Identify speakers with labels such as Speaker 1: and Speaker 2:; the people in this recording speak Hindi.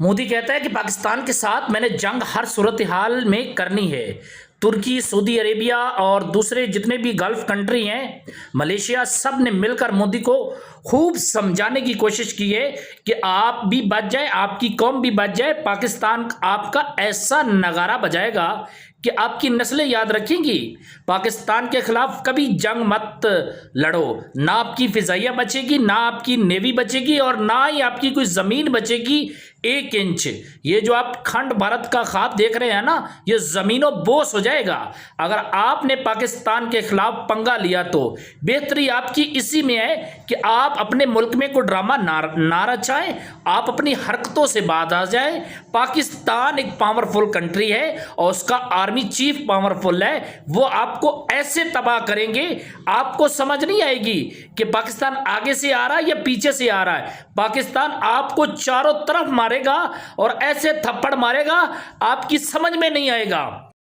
Speaker 1: मोदी कहता है कि पाकिस्तान के साथ मैंने जंग हर सूरत हाल में करनी है। तुर्की, सऊदी अरेबिया और दूसरे जितने भी गल्फ कंट्री हैं, मलेशिया, सब ने मिलकर मोदी को खूब समझाने की कोशिश की है कि आप भी बच जाए, आपकी कौम भी बच जाए। पाकिस्तान आपका ऐसा नगारा बजाएगा कि आपकी नस्लें याद रखेंगी। पाकिस्तान के खिलाफ कभी जंग मत लड़ो। ना आपकी फिजाइया बचेगी, ना आपकी नेवी बचेगी और ना ही आपकी कोई ज़मीन बचेगी 1 इंच। ये जो आप खंड भारत का ख्वाब देख रहे हैं ना, ये ज़मीनों बोस हो जाएगा अगर आपने पाकिस्तान के खिलाफ पंगा लिया। तो बेहतरी आपकी इसी में है कि आप अपने मुल्क में कोई ड्रामा ना रचाएं, आप अपनी हरकतों से बाज आ जाएं। पाकिस्तान एक पावरफुल कंट्री है और उसका आर्मी चीफ पावरफुल है। वो आपको ऐसे तबाह करेंगे, आपको समझ नहीं आएगी कि पाकिस्तान आगे से आ रहा है या पीछे से आ रहा है। पाकिस्तान आपको चारों तरफ मारेगा और ऐसे थप्पड़ मारेगा आपकी समझ में नहीं आएगा।